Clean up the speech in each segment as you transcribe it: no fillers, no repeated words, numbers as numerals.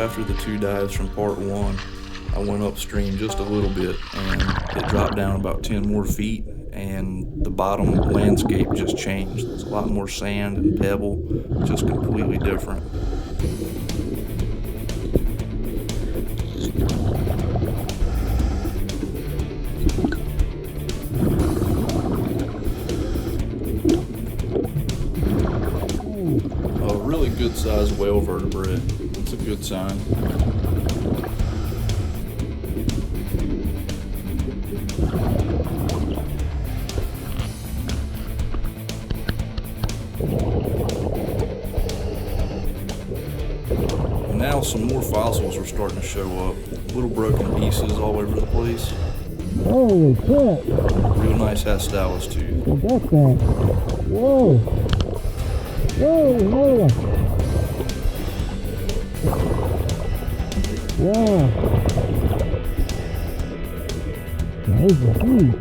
after the 2 dives from part 1, I went upstream just a little bit and it dropped down about 10 more feet, and the bottom landscape just changed. There's a lot more sand and pebble, just completely different. A really good sized whale vertebrate. It's a good sign. And now some more fossils are starting to show up. Little broken pieces all over the place. Holy crap! Real nice Hastalis tooth. Look at that! Whoa! Whoa! Whoa! Wow! Those are huge.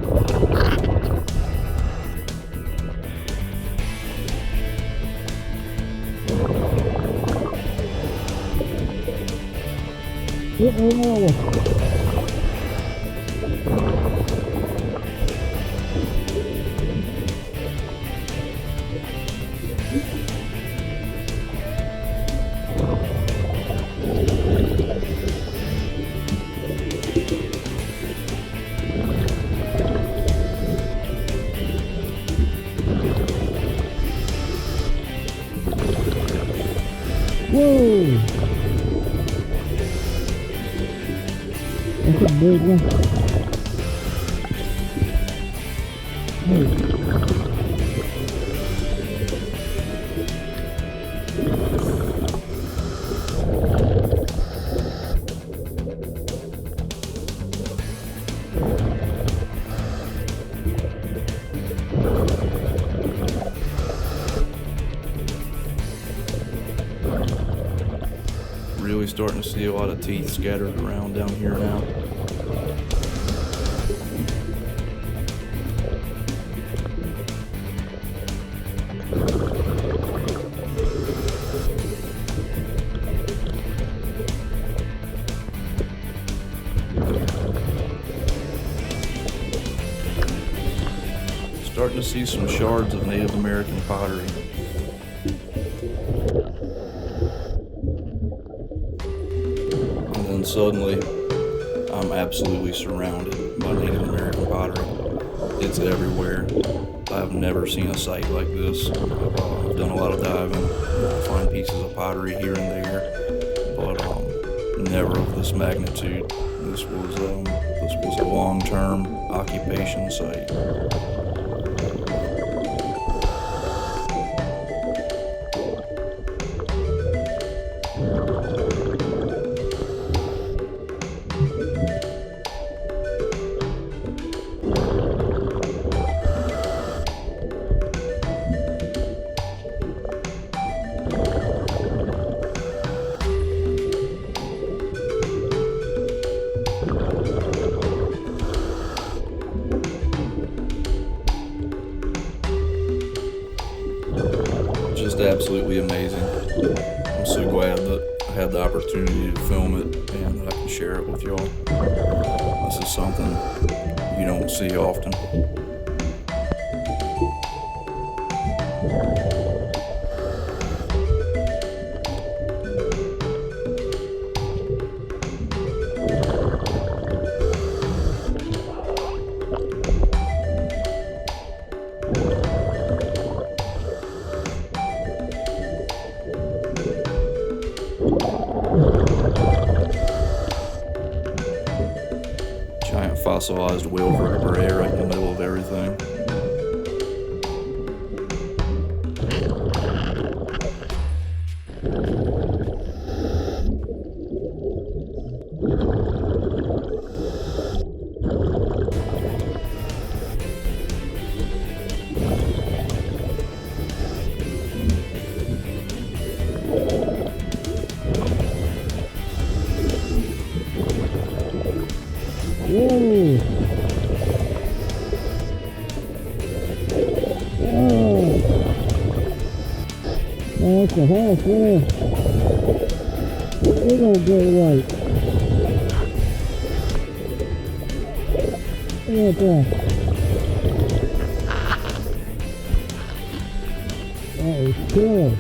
Whoa! That's a big one. Hey. Really starting to see a lot of teeth scattered around down here now. Starting to see some shards of Native American pottery. And then suddenly, I'm absolutely surrounded by Native American pottery. It's everywhere. I've never seen a sight like this. I've done a lot of diving. I find pieces of pottery here and there, but never of this magnitude. This was a long-term occupation site. Just absolutely amazing. I'm so glad that I had the opportunity to film it and that I can share it with y'all. This is something you don't see often. Giant fossilized whale vertebrae right in the middle of everything. Whoa! Oh, that's a horse, yeah. Big old great white. Look at that. That is killer.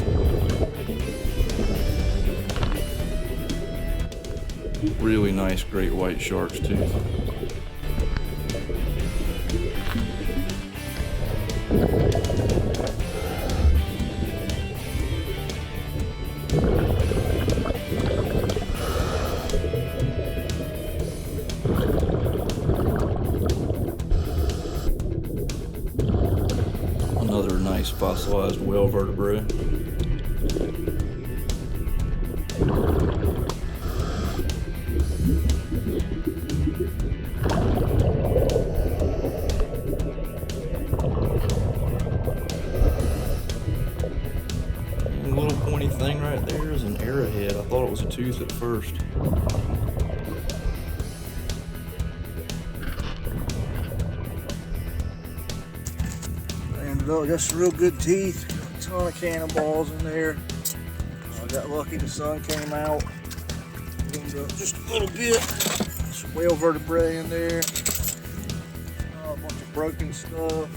Really nice great white shark's tooth. Another nice fossilized whale vertebrae. The little pointy thing right there is an arrowhead. I thought it was a tooth at first. And I got some real good teeth. Got a ton of cannonballs in there. I got lucky the sun came out. Cleaned up just a little bit. Some whale vertebrae in there. A bunch of broken stuff.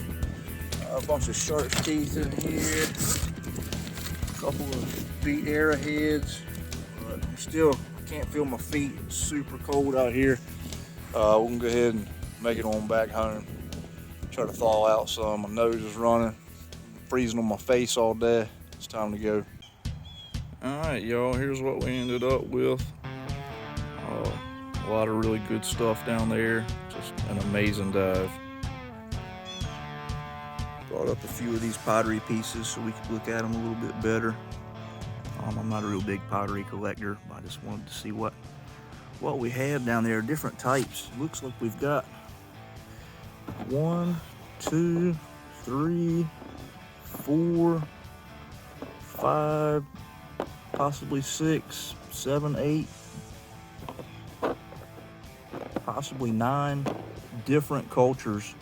A bunch of shark's teeth in here. A couple of beat arrowheads. But I'm still, I can't feel my feet. It's super cold out here. We're gonna go ahead and make it on back home. Try to thaw out some. My nose is running. I'm freezing on my face all day. It's time to go. All right, y'all, here's what we ended up with. A lot of really good stuff down there. Just an amazing dive. Brought up a few of these pottery pieces so we could look at them a little bit better. I'm not a real big pottery collector, but I just wanted to see what we had down there. Different types. Looks like we've got 1, 2, 3, 4, 5, possibly 6, 7, 8, possibly 9 different cultures.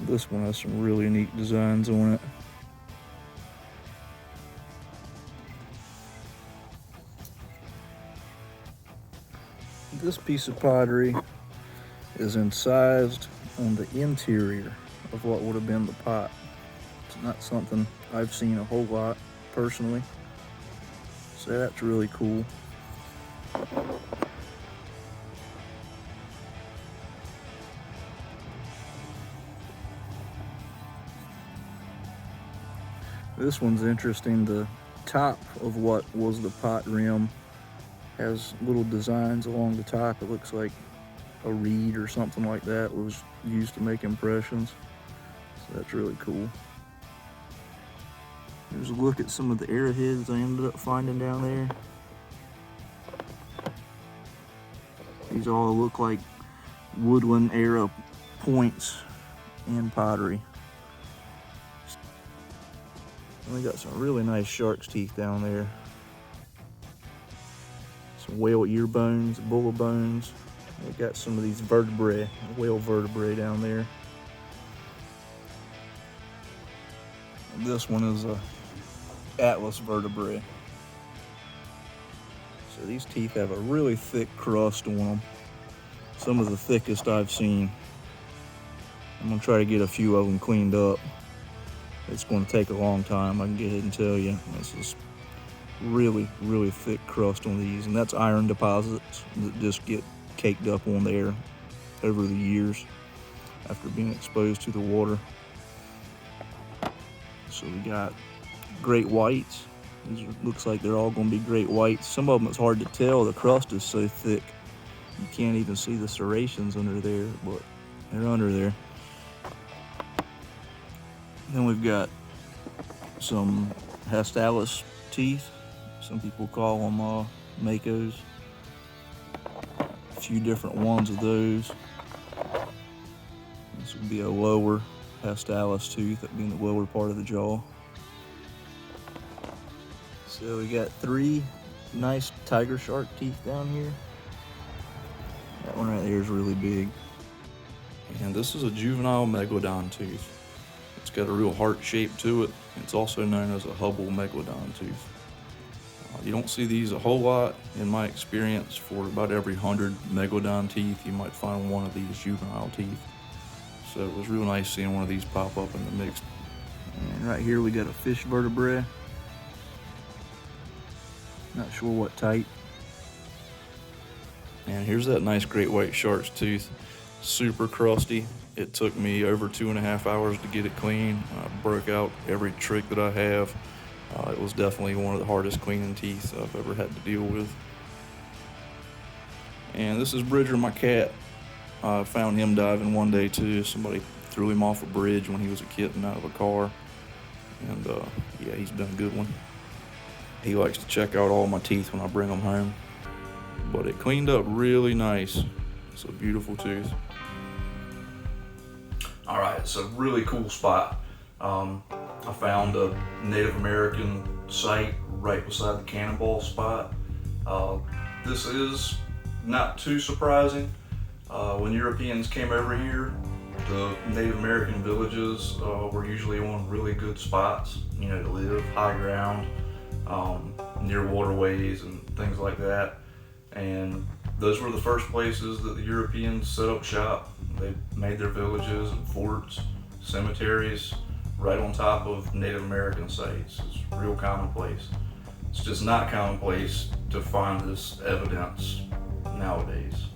This one has some really neat designs on it. This piece of pottery is incised on the interior of what would have been the pot. It's not something I've seen a whole lot personally, so that's really cool. This one's interesting. The top of what was the pot rim has little designs along the top. It looks like a reed or something like that was used to make impressions. So that's really cool. Here's a look at some of the arrowheads I ended up finding down there. These all look like woodland arrow points in pottery. And we got some really nice shark's teeth down there. Some whale ear bones, bull bones. We got some of these vertebrae, whale vertebrae down there. And this one is a atlas vertebrae. So these teeth have a really thick crust on them. Some of the thickest I've seen. I'm gonna try to get a few of them cleaned up. It's going to take a long time, I can get ahead and tell you. This is really, really thick crust on these, and that's iron deposits that just get caked up on there over the years after being exposed to the water. So we got great whites. These looks like they're all going to be great whites. Some of them it's hard to tell, the crust is so thick you can't even see the serrations under there, but they're under there. Then we've got some hastalis teeth. Some people call them makos. A few different ones of those. This would be a lower hastalis tooth, that being the lower part of the jaw. So we got 3 nice tiger shark teeth down here. That one right there is really big. And this is a juvenile megalodon tooth. It's got a real heart shape to it. It's also known as a Hubble megalodon tooth. You don't see these a whole lot in my experience. For about every 100 megalodon teeth, you might find one of these juvenile teeth. So it was real nice seeing one of these pop up in the mix. And right here we got a fish vertebrae. Not sure what type. And here's that nice great white shark's tooth. Super crusty. It took me over 2.5 hours to get it clean. I broke out every trick that I have. It was definitely one of the hardest cleaning teeth I've ever had to deal with. And this is Bridger, my cat. I found him diving one day too. Somebody threw him off a bridge when he was a kitten out of a car. And yeah, he's been a good one. He likes to check out all my teeth when I bring them home. But it cleaned up really nice. It's a beautiful tooth. All right, it's a really cool spot. I found a Native American site right beside the Cannonball spot. This is not too surprising. When Europeans came over here, the Native American villages were usually on really good spots, you know, to live, high ground, near waterways and things like that. And those were the first places that the Europeans set up shop. They made their villages and forts, cemeteries, right on top of Native American sites. It's real commonplace. It's just not commonplace to find this evidence nowadays.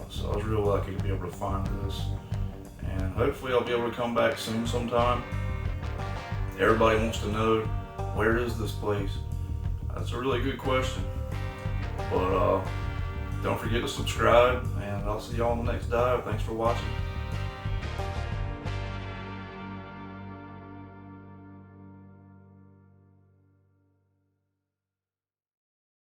So I was real lucky to be able to find this. And hopefully I'll be able to come back soon sometime. Everybody wants to know, where is this place? That's a really good question. But don't forget to subscribe, and I'll see y'all on the next dive. Thanks for watching.